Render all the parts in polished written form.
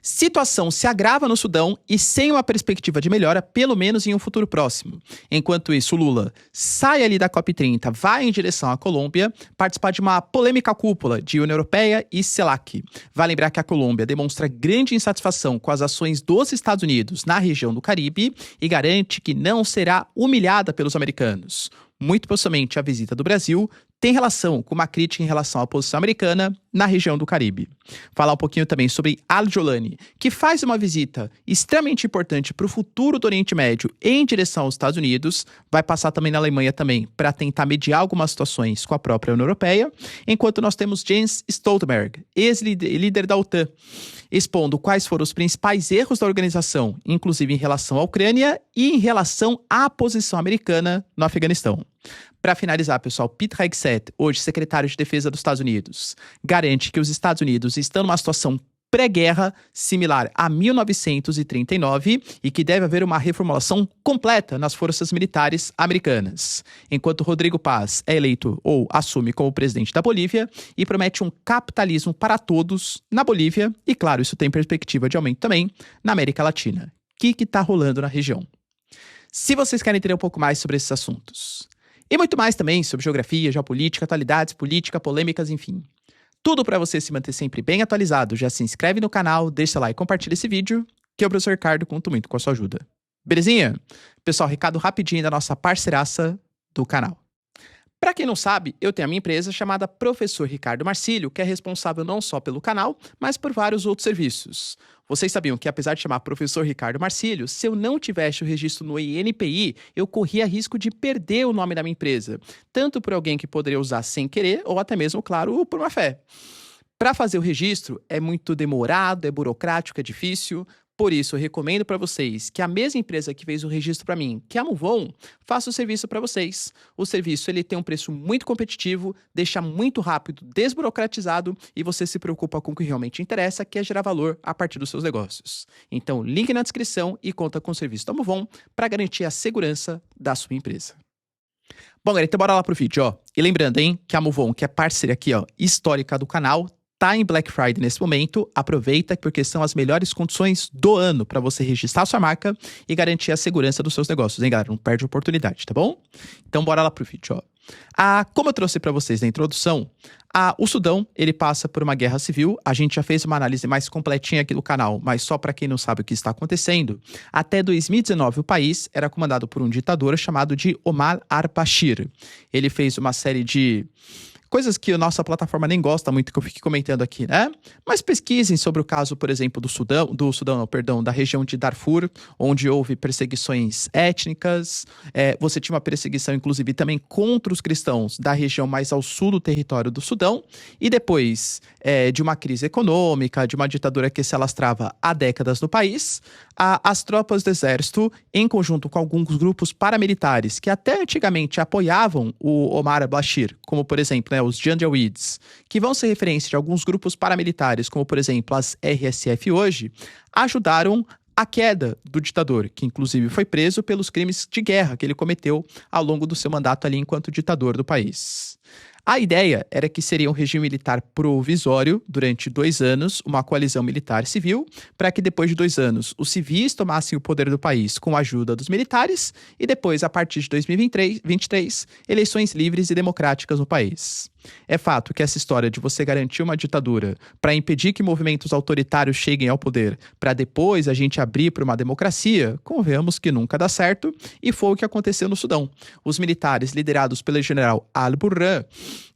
Situação se agrava no Sudão e sem uma perspectiva de melhora, pelo menos em um futuro próximo. Enquanto isso, Lula sai ali da COP30, vai em direção à Colômbia, participar de uma polêmica cúpula de União Europeia e CELAC. Vai lembrar que a Colômbia demonstra grande insatisfação com as ações dos Estados Unidos na região do Caribe e garante que não será humilhada pelos americanos. Muito possivelmente a visita do Brasil tem relação com uma crítica em relação à posição americana na região do Caribe. Falar um pouquinho também sobre Al-Jolani, que faz uma visita extremamente importante para o futuro do Oriente Médio em direção aos Estados Unidos, vai passar também na Alemanha também para tentar mediar algumas situações com a própria União Europeia, enquanto nós temos Jens Stoltenberg, ex-líder da OTAN, expondo quais foram os principais erros da organização, inclusive em relação à Ucrânia e em relação à posição americana no Afeganistão. Para finalizar, pessoal, Pete Hegseth, hoje secretário de Defesa dos Estados Unidos, garante que os Estados Unidos estão numa situação pré-guerra similar a 1939 e que deve haver uma reformulação completa nas forças militares americanas. Enquanto Rodrigo Paz é eleito ou assume como presidente da Bolívia e promete um capitalismo para todos na Bolívia e, claro, isso tem perspectiva de aumento também na América Latina. O que está rolando na região? Se vocês querem entender um pouco mais sobre esses assuntos e muito mais também sobre geografia, geopolítica, atualidades, política, polêmicas, enfim. Tudo para você se manter sempre bem atualizado. Já se inscreve no canal, deixa seu like e compartilha esse vídeo, que eu, professor Ricardo, conto muito com a sua ajuda. Belezinha? Pessoal, recado rapidinho da nossa parceiraça do canal. Para quem não sabe, eu tenho a minha empresa chamada Professor Ricardo Marcílio, que é responsável não só pelo canal, mas por vários outros serviços. Vocês sabiam que, apesar de chamar Professor Ricardo Marcílio, se eu não tivesse o registro no INPI, eu corria risco de perder o nome da minha empresa, tanto por alguém que poderia usar sem querer, ou até mesmo, claro, por má fé. Para fazer o registro, é muito demorado, é burocrático, é difícil. Por isso, eu recomendo para vocês que a mesma empresa que fez o registro para mim, que é a Muvon, faça o serviço para vocês. O serviço ele tem um preço muito competitivo, deixa muito rápido, desburocratizado e você se preocupa com o que realmente interessa, que é gerar valor a partir dos seus negócios. Então, link na descrição e conta com o serviço da Muvon para garantir a segurança da sua empresa. Bom, galera, então bora lá pro vídeo, ó. E lembrando, hein, que a Muvon, que é parceira aqui, ó, histórica do canal, tá em Black Friday nesse momento, aproveita porque são as melhores condições do ano para você registrar sua marca e garantir a segurança dos seus negócios, hein, galera? Não perde a oportunidade, tá bom? Então bora lá pro vídeo, ó. Como eu trouxe para vocês na introdução, o Sudão, ele passa por uma guerra civil. A gente já fez uma análise mais completinha aqui no canal, mas só para quem não sabe o que está acontecendo. Até 2019, o país era comandado por um ditador chamado de Omar al-Bashir. Ele fez uma série de coisas que a nossa plataforma nem gosta muito que eu fique comentando aqui, né? Mas pesquisem sobre o caso, por exemplo, da região de Darfur, onde houve perseguições étnicas. Você tinha uma perseguição, inclusive, também contra os cristãos da região mais ao sul do território do Sudão. E depois de uma crise econômica, de uma ditadura que se alastrava há décadas no país, as tropas do exército, em conjunto com alguns grupos paramilitares que até antigamente apoiavam o Omar al-Bashir, como, por exemplo, os Janjaweeds, que vão ser referência de alguns grupos paramilitares, como por exemplo as RSF hoje, ajudaram a queda do ditador, que inclusive foi preso pelos crimes de guerra que ele cometeu ao longo do seu mandato ali enquanto ditador do país. A ideia era que seria um regime militar provisório durante 2 anos, uma coalizão militar civil, para que depois de 2 anos os civis tomassem o poder do país com a ajuda dos militares e depois, a partir de 2023, eleições livres e democráticas no país. É fato que essa história de você garantir uma ditadura para impedir que movimentos autoritários cheguem ao poder, para depois a gente abrir para uma democracia, convenhamos que nunca dá certo, e foi o que aconteceu no Sudão. Os militares, liderados pelo general Al-Burhan,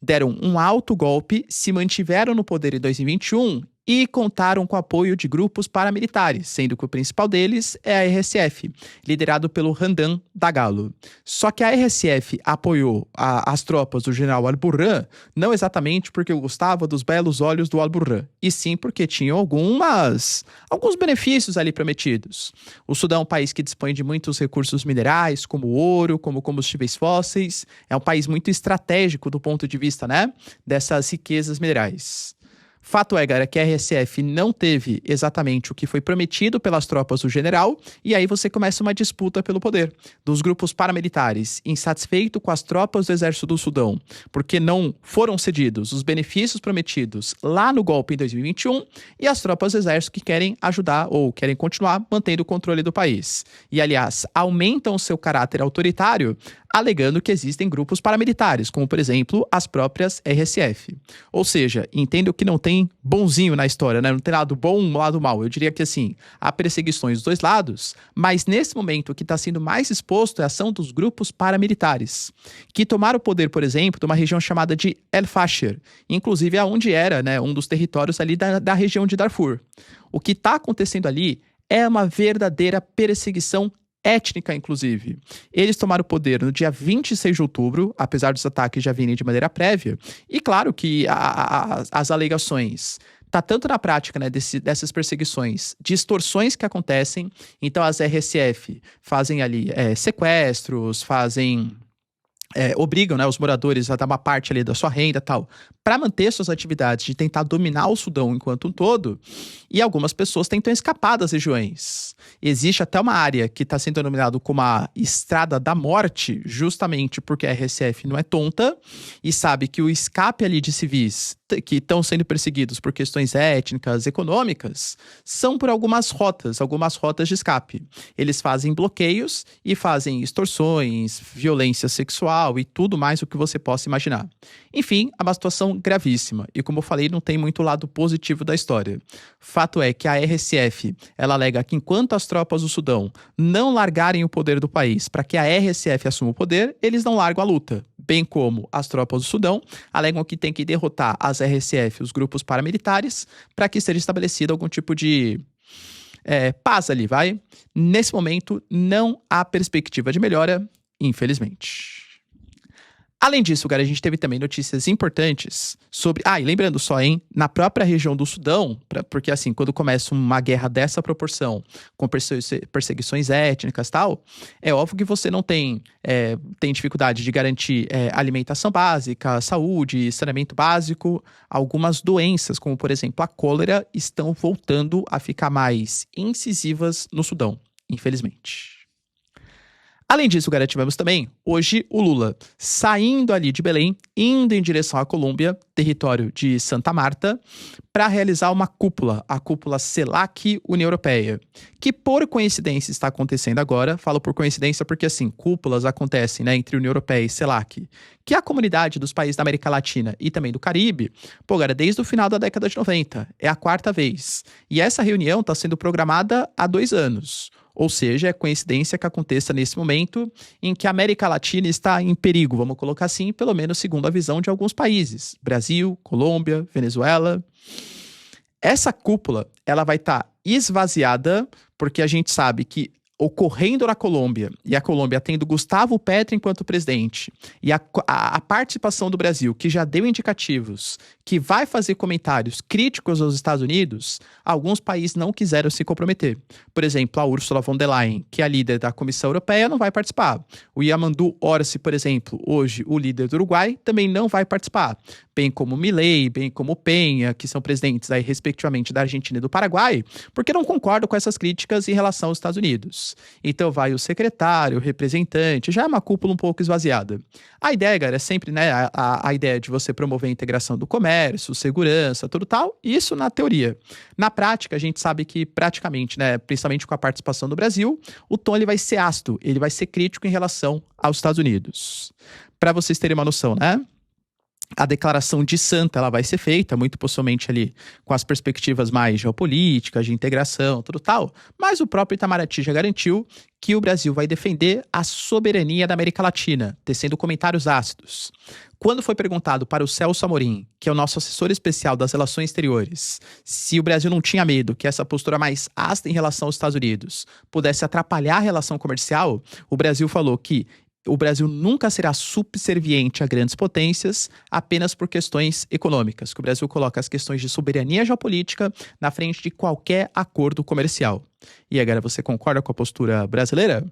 deram um alto golpe, se mantiveram no poder em 2021 e contaram com o apoio de grupos paramilitares, sendo que o principal deles é a RSF, liderado pelo Hamdan Dagalo. Só que a RSF apoiou as tropas do general Al-Burhan não exatamente porque gostava dos belos olhos do Al-Burhan, e sim porque tinham alguns benefícios ali prometidos. O Sudão é um país que dispõe de muitos recursos minerais, como ouro, como combustíveis fósseis. É um país muito estratégico do ponto de vista, né, dessas riquezas minerais. Fato é, galera, que a RSF não teve exatamente o que foi prometido pelas tropas do general, e aí você começa uma disputa pelo poder dos grupos paramilitares, insatisfeito com as tropas do Exército do Sudão, porque não foram cedidos os benefícios prometidos lá no golpe em 2021, e as tropas do Exército que querem ajudar ou querem continuar mantendo o controle do país. E, aliás, aumentam seu caráter autoritário, alegando que existem grupos paramilitares, como, por exemplo, as próprias RSF. Ou seja, entendo que não tem bonzinho na história, né? Não tem lado bom, lado mal. Eu diria que, assim, há perseguições dos dois lados, mas nesse momento o que está sendo mais exposto é a ação dos grupos paramilitares, que tomaram o poder, por exemplo, de uma região chamada de El Fasher, inclusive aonde era, né, um dos territórios ali da região de Darfur. O que está acontecendo ali é uma verdadeira perseguição étnica, inclusive. Eles tomaram o poder no dia 26 de outubro, apesar dos ataques já virem de maneira prévia, e claro que as alegações tá tanto na prática, né, dessas perseguições, de extorsões que acontecem. Então as RSF fazem ali sequestros, obrigam, né, os moradores a dar uma parte ali da sua renda e tal, para manter suas atividades de tentar dominar o Sudão enquanto um todo, e algumas pessoas tentam escapar das regiões. Existe até uma área que está sendo denominada como a Estrada da Morte, justamente porque a RSF não é tonta e sabe que o escape ali de civis que estão sendo perseguidos por questões étnicas, econômicas, são por algumas rotas de escape. Eles fazem bloqueios e fazem extorsões, violência sexual e tudo mais o que você possa imaginar. Enfim, é uma situação gravíssima. E como eu falei, não tem muito lado positivo da história. Fato é que a RSF, ela alega que enquanto as tropas do Sudão não largarem o poder do país para que a RSF assuma o poder, eles não largam a luta. Bem como as tropas do Sudão alegam que tem que derrotar as RSF, os grupos paramilitares, para que seja estabelecido algum tipo de paz ali, vai? Nesse momento, não há perspectiva de melhora, infelizmente. Além disso, cara, a gente teve também notícias importantes sobre... e lembrando só, hein, na própria região do Sudão, porque assim, quando começa uma guerra dessa proporção, com perseguições étnicas e tal, é óbvio que você não tem dificuldade de garantir alimentação básica, saúde, saneamento básico. Algumas doenças, como por exemplo a cólera, estão voltando a ficar mais incisivas no Sudão, infelizmente. Além disso, galera, tivemos também, hoje, o Lula saindo ali de Belém, indo em direção à Colômbia, território de Santa Marta, para realizar uma cúpula, a cúpula CELAC-União Europeia, que por coincidência está acontecendo agora. Falo por coincidência porque, assim, cúpulas acontecem, né, entre União Europeia e CELAC, que é a comunidade dos países da América Latina e também do Caribe, galera, desde o final da década de 90, é a 4ª vez. E essa reunião está sendo programada há 2 anos. Ou seja, é coincidência que aconteça nesse momento em que a América Latina está em perigo, vamos colocar assim, pelo menos segundo a visão de alguns países. Brasil, Colômbia, Venezuela. Essa cúpula, ela vai estar esvaziada, porque a gente sabe que ocorrendo na Colômbia, e a Colômbia tendo Gustavo Petro enquanto presidente, e a participação do Brasil, que já deu indicativos que vai fazer comentários críticos aos Estados Unidos, alguns países não quiseram se comprometer. Por exemplo, a Ursula von der Leyen, que é a líder da Comissão Europeia, não vai participar. O Yamandu Orsi, por exemplo, hoje o líder do Uruguai, também não vai participar. Bem como Milei, bem como Penha, que são presidentes aí, respectivamente, da Argentina e do Paraguai, porque não concordam com essas críticas em relação aos Estados Unidos. Então vai o secretário, o representante, já é uma cúpula um pouco esvaziada. A ideia, galera, é sempre, né, a ideia de você promover a integração do comércio, segurança, tudo tal, isso na teoria. Na prática, a gente sabe que praticamente, né, principalmente com a participação do Brasil, o tom ele vai ser ácido, ele vai ser crítico em relação aos Estados Unidos. Para vocês terem uma noção, né? A declaração de Santa, ela vai ser feita, muito possivelmente ali com as perspectivas mais geopolíticas, de integração, tudo tal, mas o próprio Itamaraty já garantiu que o Brasil vai defender a soberania da América Latina, tecendo comentários ácidos. Quando foi perguntado para o Celso Amorim, que é o nosso assessor especial das relações exteriores, se o Brasil não tinha medo que essa postura mais ácida em relação aos Estados Unidos pudesse atrapalhar a relação comercial, o Brasil falou que o Brasil nunca será subserviente a grandes potências apenas por questões econômicas, que o Brasil coloca as questões de soberania geopolítica na frente de qualquer acordo comercial. E agora, você concorda com a postura brasileira?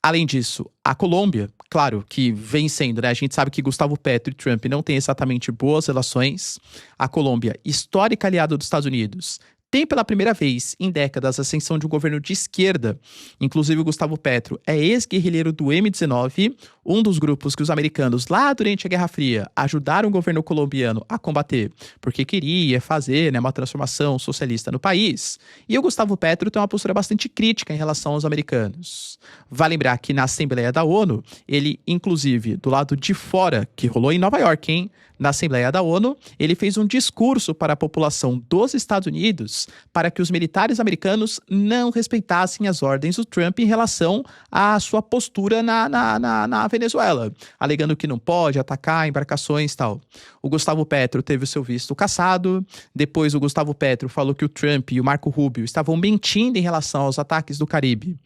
Além disso, a Colômbia, claro, que vem sendo, né? A gente sabe que Gustavo Petro e Trump não têm exatamente boas relações. A Colômbia, histórica aliada dos Estados Unidos, tem pela primeira vez em décadas a ascensão de um governo de esquerda. Inclusive, o Gustavo Petro é ex-guerrilheiro do M-19, um dos grupos que os americanos, lá durante a Guerra Fria, ajudaram o governo colombiano a combater, porque queria fazer, né, uma transformação socialista no país. E o Gustavo Petro tem uma postura bastante crítica em relação aos americanos. Vale lembrar que na Assembleia da ONU, ele, inclusive, do lado de fora, que rolou em Nova York, hein? Na Assembleia da ONU, ele fez um discurso para a população dos Estados Unidos para que os militares americanos não respeitassem as ordens do Trump em relação à sua postura na Venezuela, alegando que não pode atacar embarcações e tal. O Gustavo Petro teve o seu visto cassado, depois o Gustavo Petro falou que o Trump e o Marco Rubio estavam mentindo em relação aos ataques do Caribe.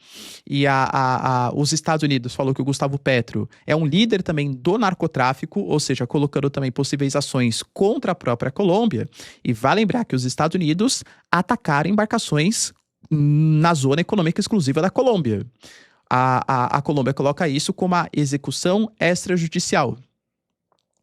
E os Estados Unidos falou que o Gustavo Petro é um líder também do narcotráfico, ou seja, colocando também possíveis ações contra a própria Colômbia. E vale lembrar que os Estados Unidos atacaram embarcações na zona econômica exclusiva da Colômbia. A Colômbia coloca isso como uma execução extrajudicial,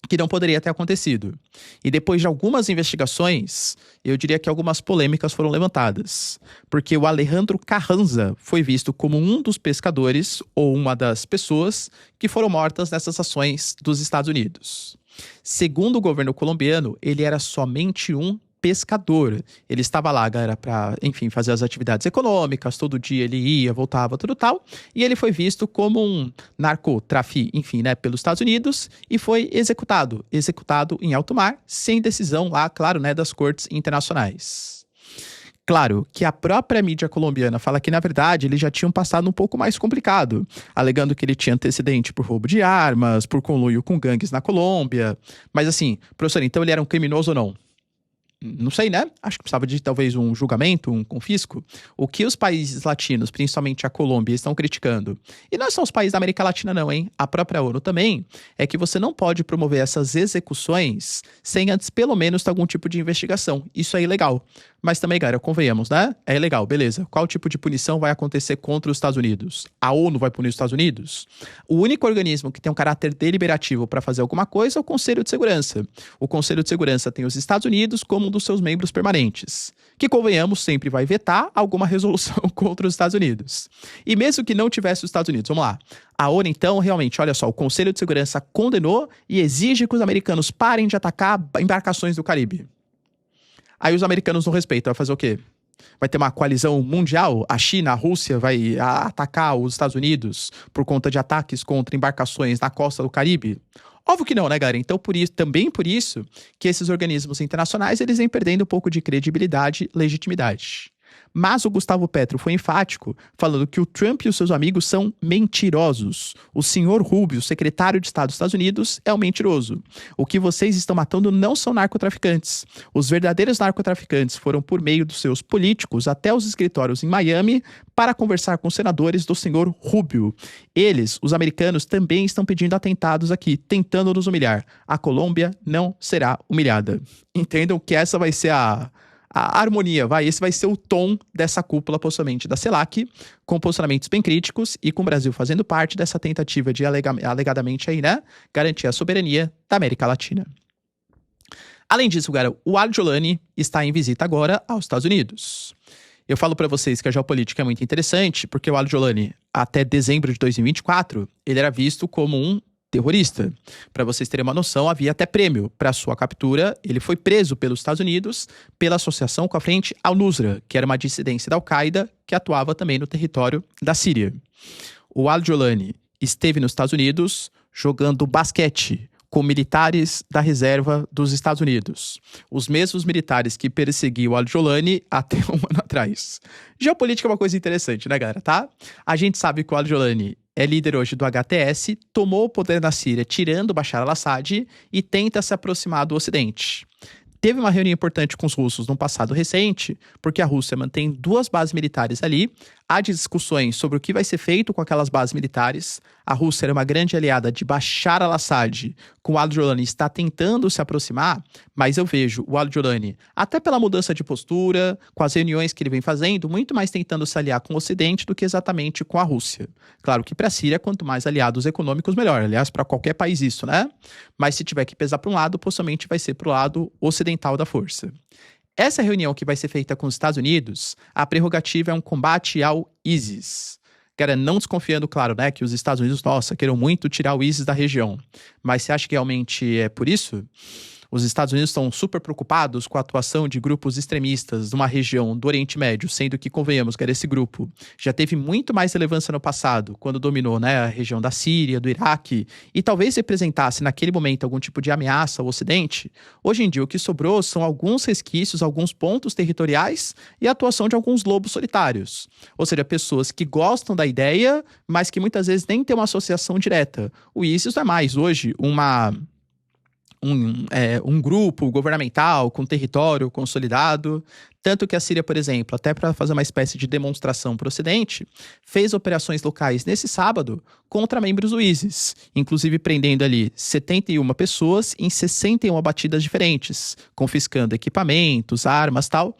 que não poderia ter acontecido. E depois de algumas investigações, eu diria que algumas polêmicas foram levantadas, porque o Alejandro Carranza foi visto como um dos pescadores ou uma das pessoas que foram mortas nessas ações dos Estados Unidos. Segundo o governo colombiano, ele era somente um pescador. Ele estava lá, era para, enfim, fazer as atividades econômicas, todo dia ele ia, voltava, tudo tal, e ele foi visto como um narcotraficante, enfim, né, pelos Estados Unidos, e foi executado em alto mar, sem decisão lá, claro, né, das cortes internacionais. Claro que a própria mídia colombiana fala que, na verdade, ele já tinha um passado um pouco mais complicado, alegando que ele tinha antecedente por roubo de armas, por conluio com gangues na Colômbia. Mas assim, professor, então ele era um criminoso ou não? Não sei, né? Acho que precisava de talvez um julgamento, um confisco. O que os países latinos, principalmente a Colômbia, estão criticando, e não são os países da América Latina não, hein? A própria ONU também, é que você não pode promover essas execuções sem antes pelo menos ter algum tipo de investigação. Isso é ilegal. Mas também, galera, convenhamos, né? É ilegal, beleza. Qual tipo de punição vai acontecer contra os Estados Unidos? A ONU vai punir os Estados Unidos? O único organismo que tem um caráter deliberativo para fazer alguma coisa é o Conselho de Segurança. O Conselho de Segurança tem os Estados Unidos como um dos seus membros permanentes, que, convenhamos, sempre vai vetar alguma resolução contra os Estados Unidos. E mesmo que não tivesse os Estados Unidos, vamos lá. A ONU, então, realmente, olha só, o Conselho de Segurança condenou e exige que os americanos parem de atacar embarcações do Caribe. Aí os americanos não respeitam, vai fazer o quê? Vai ter uma coalizão mundial? A China, a Rússia vai atacar os Estados Unidos por conta de ataques contra embarcações na costa do Caribe? Óbvio que não, né, galera? Então, também por isso que esses organismos internacionais, eles vêm perdendo um pouco de credibilidade e legitimidade. Mas o Gustavo Petro foi enfático, falando que o Trump e os seus amigos são mentirosos. O senhor Rubio, secretário de Estado dos Estados Unidos, é um mentiroso. O que vocês estão matando não são narcotraficantes. Os verdadeiros narcotraficantes foram por meio dos seus políticos até os escritórios em Miami para conversar com os senadores do senhor Rubio. Eles, os americanos, também estão pedindo atentados aqui, tentando nos humilhar. A Colômbia não será humilhada. Entendam que essa vai ser a harmonia, esse vai ser o tom dessa cúpula, possivelmente, da CELAC, com posicionamentos bem críticos e com o Brasil fazendo parte dessa tentativa de, alegadamente, aí, né, garantir a soberania da América Latina. Além disso, galera, o Al-Jolani está em visita agora aos Estados Unidos. Eu falo para vocês que a geopolítica é muito interessante, porque o Al-Jolani, até dezembro de 2024, ele era visto como um terrorista. Para vocês terem uma noção, havia até prêmio para sua captura. Ele foi preso pelos Estados Unidos pela associação com a Frente Al-Nusra, que era uma dissidência da Al-Qaeda que atuava também no território da Síria. O Al-Jolani esteve nos Estados Unidos jogando basquete com militares da reserva dos Estados Unidos. Os mesmos militares que perseguiam o Al-Jolani até um ano atrás. Geopolítica é uma coisa interessante, né, galera, tá? A gente sabe que o Al-Jolani é líder hoje do HTS, tomou o poder na Síria tirando Bashar al-Assad e tenta se aproximar do Ocidente. teve uma reunião importante com os russos no passado recente, porque a Rússia mantém 2 bases militares ali. Há discussões sobre o que vai ser feito com aquelas bases militares. A Rússia era uma grande aliada de Bashar al-Assad, com o Al-Jolani está tentando se aproximar, mas eu vejo o Al-Jolani, até pela mudança de postura, com as reuniões que ele vem fazendo, muito mais tentando se aliar com o Ocidente do que exatamente com a Rússia. Claro que para a Síria, quanto mais aliados econômicos, melhor. Aliás, para qualquer país isso, né? Mas se tiver que pesar para um lado, possivelmente vai ser para o lado ocidental da força. Essa reunião que vai ser feita com os Estados Unidos, a prerrogativa é um combate ao ISIS. Cara, não desconfiando, claro, né, que os Estados Unidos, nossa, queiram muito tirar o ISIS da região. Mas você acha que realmente é por isso? Os Estados Unidos estão super preocupados com a atuação de grupos extremistas numa região do Oriente Médio, sendo que, convenhamos, que esse grupo já teve muito mais relevância no passado, quando dominou, né, a região da Síria, do Iraque, e talvez representasse naquele momento algum tipo de ameaça ao Ocidente. Hoje em dia, o que sobrou são alguns resquícios, alguns pontos territoriais e a atuação de alguns lobos solitários. Ou seja, pessoas que gostam da ideia, mas que muitas vezes nem têm uma associação direta. O ISIS não é mais hoje um grupo governamental com território consolidado. Tanto que a Síria, por exemplo, até para fazer uma espécie de demonstração para o Ocidente, fez operações locais nesse sábado contra membros do ISIS, inclusive prendendo ali 71 pessoas em 61 batidas diferentes, confiscando equipamentos, armas, tal,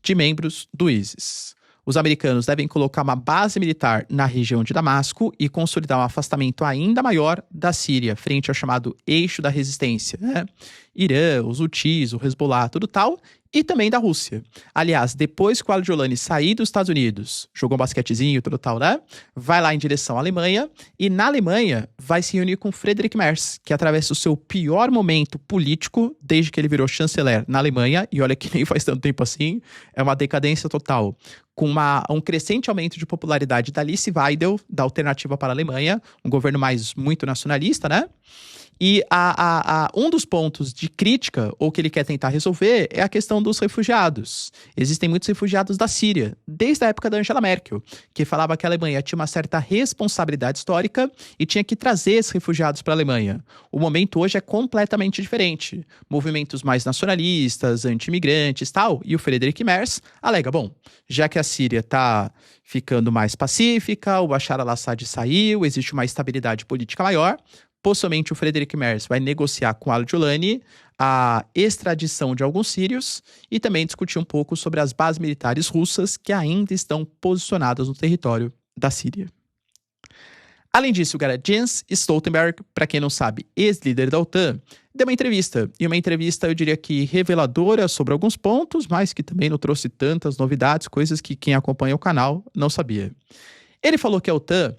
de membros do ISIS. Os americanos devem colocar uma base militar na região de Damasco e consolidar um afastamento ainda maior da Síria, frente ao chamado eixo da resistência, né? Irã, os Houthis, o Hezbollah, tudo tal, e também da Rússia. Aliás, depois que o Al-Jolani sair dos Estados Unidos, jogou um basquetezinho, tudo tal, né? Vai lá em direção à Alemanha, e na Alemanha vai se reunir com Friedrich Merz, que atravessa o seu pior momento político desde que ele virou chanceler na Alemanha, e olha que nem faz tanto tempo assim, é uma decadência total, com um crescente aumento de popularidade da Alice Weidel, da Alternativa para a Alemanha, um governo muito nacionalista, né? E um dos pontos de crítica, ou que ele quer tentar resolver, é a questão dos refugiados. Existem muitos refugiados da Síria, desde a época da Angela Merkel, que falava que a Alemanha tinha uma certa responsabilidade histórica e tinha que trazer esses refugiados para a Alemanha. O momento hoje é completamente diferente. Movimentos mais nacionalistas, anti-imigrantes, tal, e o Friedrich Merz alega, bom, já que a Síria está ficando mais pacífica, o Bashar al-Assad saiu, existe uma estabilidade política maior, possivelmente o Friedrich Merz vai negociar com Al-Jolani a extradição de alguns sírios e também discutir um pouco sobre as bases militares russas que ainda estão posicionadas no território da Síria. Além disso, Jens Stoltenberg, para quem não sabe, ex-líder da OTAN, deu uma entrevista. E uma entrevista, eu diria que reveladora sobre alguns pontos, mas que também não trouxe tantas novidades, coisas que quem acompanha o canal não sabia. Ele falou que a OTAN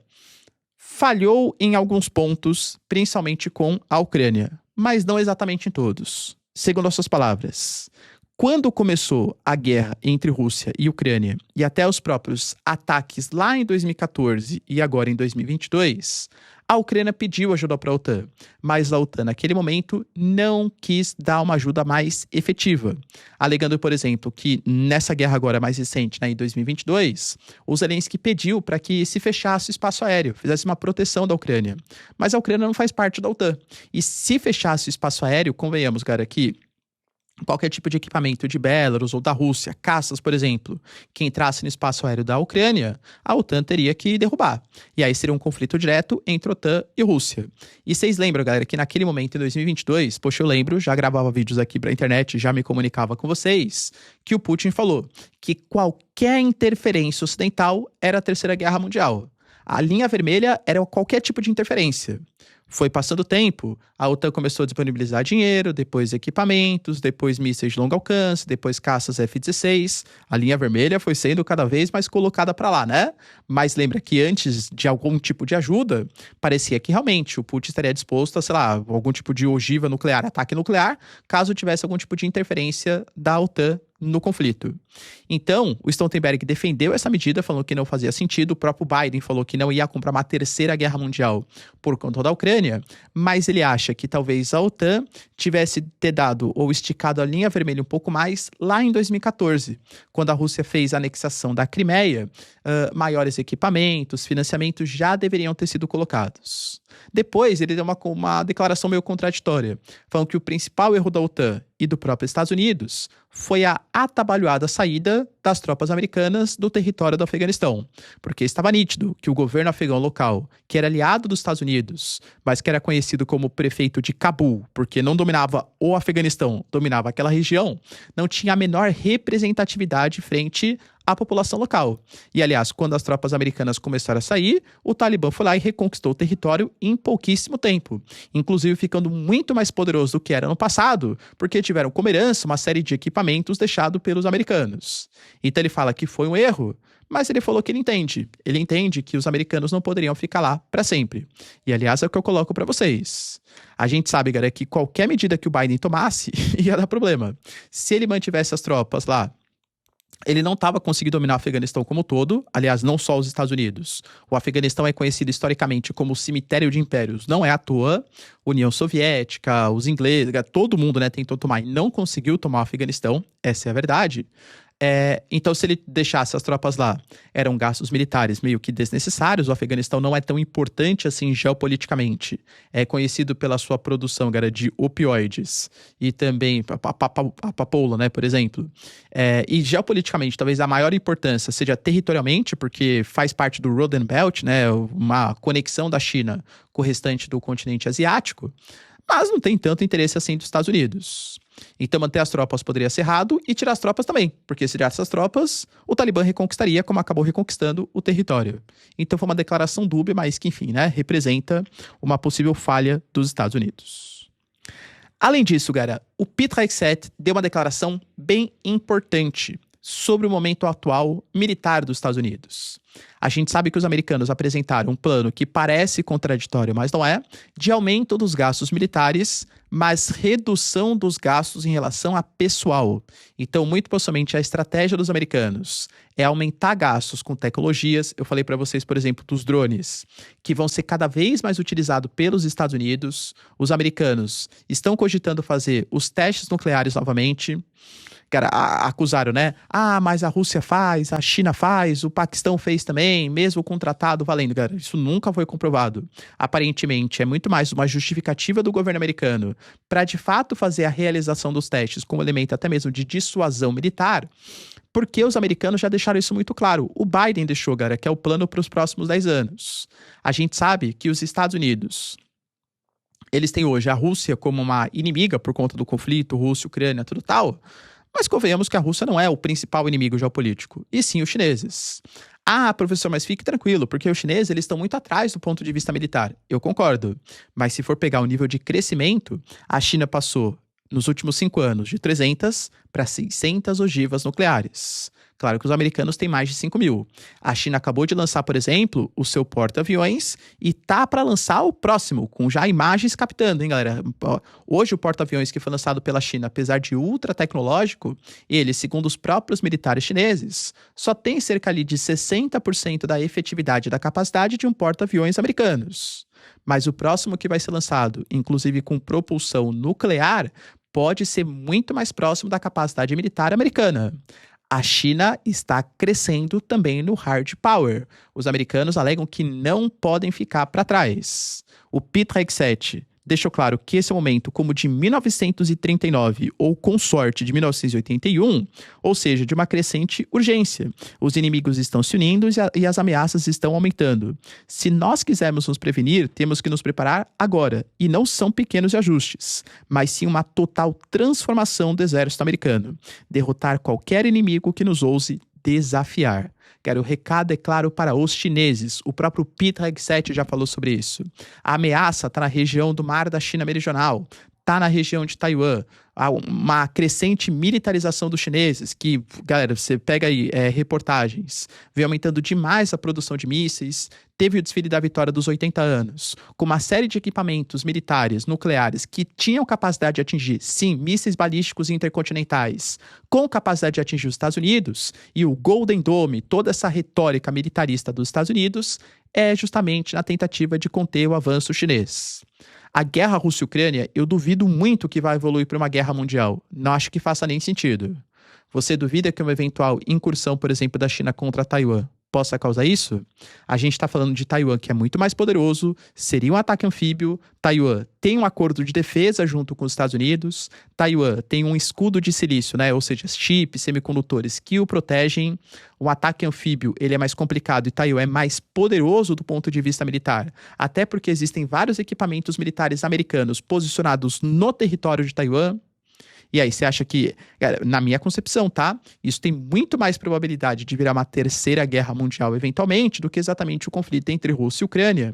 falhou em alguns pontos, principalmente com a Ucrânia, mas não exatamente em todos. Segundo as suas palavras, quando começou a guerra entre Rússia e Ucrânia e até os próprios ataques lá em 2014 e agora em 2022, a Ucrânia pediu ajuda para a OTAN, mas a OTAN naquele momento não quis dar uma ajuda mais efetiva, alegando, por exemplo, que nessa guerra agora mais recente, em 2022, o Zelensky pediu para que se fechasse o espaço aéreo, fizesse uma proteção da Ucrânia, mas a Ucrânia não faz parte da OTAN, e se fechasse o espaço aéreo, convenhamos, cara, que qualquer tipo de equipamento de Belarus ou da Rússia, caças, por exemplo, que entrasse no espaço aéreo da Ucrânia, a OTAN teria que derrubar. E aí seria um conflito direto entre OTAN e Rússia. E vocês lembram, galera, que naquele momento, em 2022, poxa, eu lembro, já gravava vídeos aqui pra internet, já me comunicava com vocês, que o Putin falou que qualquer interferência ocidental era a Terceira Guerra Mundial. A linha vermelha era qualquer tipo de interferência. Foi passando o tempo, a OTAN começou a disponibilizar dinheiro, depois equipamentos, depois mísseis de longo alcance, depois caças F-16. A linha vermelha foi sendo cada vez mais colocada para lá, né? Mas lembra que antes de algum tipo de ajuda, parecia que realmente o Putin estaria disposto a, sei lá, algum tipo de ogiva nuclear, ataque nuclear, caso tivesse algum tipo de interferência da OTAN no conflito. Então, o Stoltenberg defendeu essa medida, falando que não fazia sentido. O próprio Biden falou que não ia comprar uma terceira guerra mundial por conta da Ucrânia, mas ele acha que talvez a OTAN tivesse ter dado ou esticado a linha vermelha um pouco mais lá em 2014, quando a Rússia fez a anexação da Crimeia. Maiores equipamentos, financiamentos já deveriam ter sido colocados. Depois, ele deu uma declaração meio contraditória, falando que o principal erro da OTAN e do próprio Estados Unidos foi a atabalhoada saída das tropas americanas do território do Afeganistão, porque estava nítido que o governo afegão local, que era aliado dos Estados Unidos, mas que era conhecido como prefeito de Cabul, porque não dominava o Afeganistão, dominava aquela região, não tinha a menor representatividade frente à população local. E, aliás, quando as tropas americanas começaram a sair, o Talibã foi lá e reconquistou o território em pouquíssimo tempo, inclusive ficando muito mais poderoso do que era no passado, porque tiveram como herança uma série de equipamentos deixados pelos americanos. Então ele fala que foi um erro, mas ele falou que ele entende. Ele entende que os americanos não poderiam ficar lá para sempre. E, aliás, é o que eu coloco para vocês. A gente sabe, galera, que qualquer medida que o Biden tomasse ia dar problema. Se ele mantivesse as tropas lá, ele não estava conseguindo dominar o Afeganistão como um todo, aliás, não só os Estados Unidos. O Afeganistão é conhecido historicamente como o cemitério de impérios, não é à toa. União Soviética, os ingleses, todo mundo, né, tentou tomar e não conseguiu tomar o Afeganistão, essa é a verdade. Então, se ele deixasse as tropas lá, eram gastos militares meio que desnecessários. O Afeganistão não é tão importante assim geopoliticamente. É conhecido pela sua produção, cara, de opioides e também a papoula, né, por exemplo. E geopoliticamente, talvez a maior importância seja territorialmente, porque faz parte do Roden Belt, né, uma conexão da China com o restante do continente asiático, mas não tem tanto interesse assim dos Estados Unidos. Então manter as tropas poderia ser errado e tirar as tropas também, porque se tirar essas tropas, o Talibã reconquistaria como acabou reconquistando o território. Então foi uma declaração dúbia, mas que enfim, né, representa uma possível falha dos Estados Unidos. Além disso, galera, o Pete Hegseth deu uma declaração bem importante sobre o momento atual militar dos Estados Unidos. A gente sabe que os americanos apresentaram um plano que parece contraditório, mas não é, de aumento dos gastos militares, mas redução dos gastos em relação a pessoal. Então, muito possivelmente, a estratégia dos americanos é aumentar gastos com tecnologias. Eu falei para vocês, por exemplo, dos drones, que vão ser cada vez mais utilizados pelos Estados Unidos. Os americanos estão cogitando fazer os testes nucleares novamente. Cara, acusaram, né? Mas a Rússia faz, a China faz, o Paquistão fez também, mesmo com o tratado valendo. Cara, isso nunca foi comprovado. Aparentemente, é muito mais uma justificativa do governo americano para, de fato, fazer a realização dos testes como elemento até mesmo de dissuasão militar, porque os americanos já deixaram isso muito claro. O Biden deixou, cara, que é o plano para os próximos 10 anos. A gente sabe que os Estados Unidos, eles têm hoje a Rússia como uma inimiga por conta do conflito, Rússia, Ucrânia, tudo tal. Mas convenhamos que a Rússia não é o principal inimigo geopolítico, e sim os chineses. Professor, mas fique tranquilo, porque os chineses eles estão muito atrás do ponto de vista militar. Eu concordo. Mas se for pegar o nível de crescimento, a China passou, nos últimos 5 anos, de 300 para 600 ogivas nucleares. Claro que os americanos têm mais de 5.000. A China acabou de lançar, por exemplo, o seu porta-aviões e tá para lançar o próximo, com já imagens captando, hein, galera? Hoje o porta-aviões que foi lançado pela China, apesar de ultra tecnológico, ele, segundo os próprios militares chineses, só tem cerca ali de 60% da efetividade da capacidade de um porta-aviões americanos. Mas o próximo que vai ser lançado, inclusive com propulsão nuclear, pode ser muito mais próximo da capacidade militar americana. A China está crescendo também no hard power. Os americanos alegam que não podem ficar para trás. O Pete Hegseth deixou claro que esse momento, como de 1939 ou com sorte de 1981, ou seja, de uma crescente urgência. Os inimigos estão se unindo e as ameaças estão aumentando. Se nós quisermos nos prevenir, temos que nos preparar agora. E não são pequenos ajustes, mas sim uma total transformação do exército americano. Derrotar qualquer inimigo que nos ouse desafiar. O recado é claro para os chineses. O próprio Pete Hegseth já falou sobre isso. A ameaça está na região do Mar da China Meridional, está na região de Taiwan. Há uma crescente militarização dos chineses, que, galera, você pega aí reportagens, vem aumentando demais a produção de mísseis. Teve o desfile da vitória dos 80 anos, com uma série de equipamentos militares, nucleares, que tinham capacidade de atingir, sim, mísseis balísticos intercontinentais, com capacidade de atingir os Estados Unidos, e o Golden Dome, toda essa retórica militarista dos Estados Unidos, é justamente na tentativa de conter o avanço chinês. A guerra Rússia-Ucrânia, eu duvido muito que vai evoluir para uma guerra mundial. Não acho que faça nem sentido. Você duvida que uma eventual incursão, por exemplo, da China contra Taiwan possa causar isso? A gente está falando de Taiwan, que é muito mais poderoso, seria um ataque anfíbio. Taiwan tem um acordo de defesa junto com os Estados Unidos. Taiwan tem um escudo de silício, né? Ou seja, chips, semicondutores que o protegem. O ataque anfíbio, ele é mais complicado e Taiwan é mais poderoso do ponto de vista militar. Até porque existem vários equipamentos militares americanos posicionados no território de Taiwan. E aí, você acha que, cara, na minha concepção, tá? Isso tem muito mais probabilidade de virar uma terceira guerra mundial eventualmente do que exatamente o conflito entre Rússia e Ucrânia.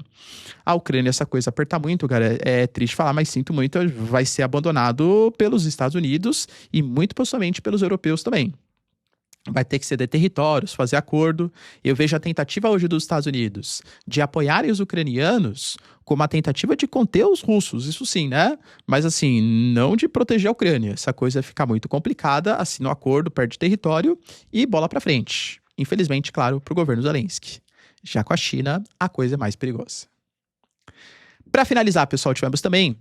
A Ucrânia, essa coisa apertar muito, cara, é triste falar, mas sinto muito, vai ser abandonado pelos Estados Unidos e muito possivelmente pelos europeus também. Vai ter que ceder territórios, fazer acordo. Eu vejo a tentativa hoje dos Estados Unidos de apoiarem os ucranianos como uma tentativa de conter os russos, isso sim, né? Mas assim, não de proteger a Ucrânia. Essa coisa fica muito complicada, assina o acordo, perde território e bola pra frente. Infelizmente, claro, pro governo Zelensky. Já com a China, a coisa é mais perigosa. Para finalizar, pessoal, tivemos também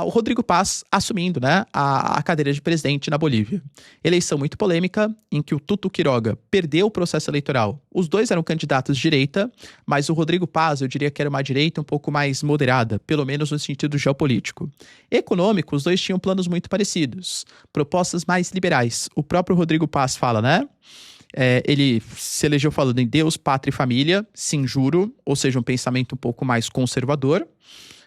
o Rodrigo Paz assumindo, né, a cadeira de presidente na Bolívia. Eleição muito polêmica, em que o Tuto Quiroga perdeu o processo eleitoral. Os dois eram candidatos de direita, mas o Rodrigo Paz, eu diria que era uma direita um pouco mais moderada, pelo menos no sentido geopolítico. Econômico, os dois tinham planos muito parecidos, propostas mais liberais. O próprio Rodrigo Paz fala, né? Ele se elegeu falando em Deus, pátria e família, sim, juro, ou seja, um pensamento um pouco mais conservador,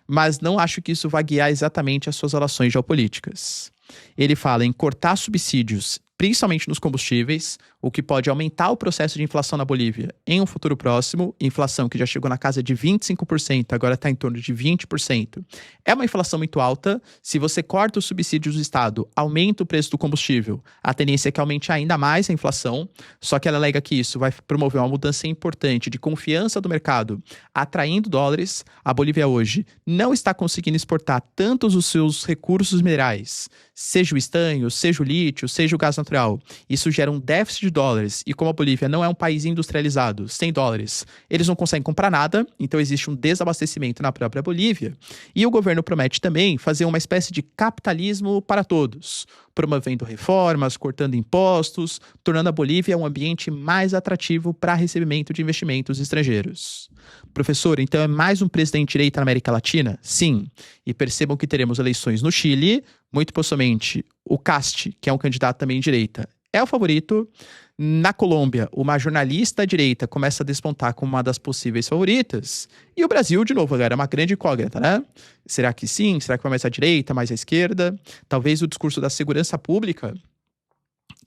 mas não acho que isso vai guiar exatamente as suas relações geopolíticas. Ele fala em cortar subsídios, principalmente nos combustíveis, o que pode aumentar o processo de inflação na Bolívia em um futuro próximo. Inflação que já chegou na casa de 25%, agora está em torno de 20%. É uma inflação muito alta. Se você corta os subsídios do Estado, aumenta o preço do combustível, a tendência é que aumente ainda mais a inflação. Só que ela alega que isso vai promover uma mudança importante de confiança do mercado, atraindo dólares. A Bolívia hoje não está conseguindo exportar tantos os seus recursos minerais, seja o estanho, seja o lítio, seja o gás natural. Isso gera um déficit de dólares, e como a Bolívia não é um país industrializado, sem dólares, eles não conseguem comprar nada, então existe um desabastecimento na própria Bolívia, e o governo promete também fazer uma espécie de capitalismo para todos, promovendo reformas, cortando impostos, tornando a Bolívia um ambiente mais atrativo para recebimento de investimentos estrangeiros. Professor, então é mais um presidente de direita na América Latina? Sim, e percebam que teremos eleições no Chile, muito possivelmente o Cast, que é um candidato também de direita, é o favorito. Na Colômbia, uma jornalista à direita começa a despontar como uma das possíveis favoritas. E o Brasil, de novo, galera, é uma grande incógnita, né? Será que sim? Será que vai mais à direita, mais à esquerda? Talvez o discurso da segurança pública,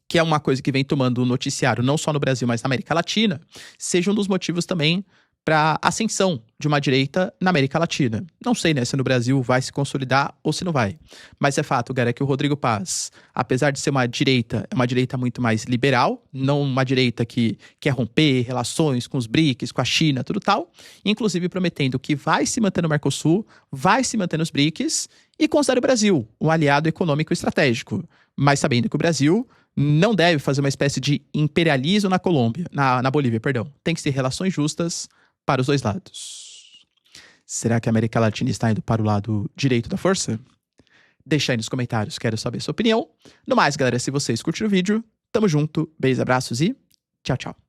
que é uma coisa que vem tomando o noticiário não só no Brasil, mas na América Latina, seja um dos motivos também para a ascensão de uma direita na América Latina. Não sei, né, se no Brasil vai se consolidar ou se não vai. Mas é fato, galera, que o Rodrigo Paz, apesar de ser uma direita, é uma direita muito mais liberal, não uma direita que quer romper relações com os BRICS, com a China, tudo tal, inclusive prometendo que vai se manter no Mercosul, vai se manter nos BRICS e considera o Brasil um aliado econômico estratégico, mas sabendo que o Brasil não deve fazer uma espécie de imperialismo na Bolívia, perdão. Tem que ser relações justas para os dois lados. Será que a América Latina está indo para o lado direito da força? Deixa aí nos comentários, quero saber a sua opinião. No mais, galera, se vocês curtiram o vídeo, tamo junto, beijos, abraços e tchau, tchau.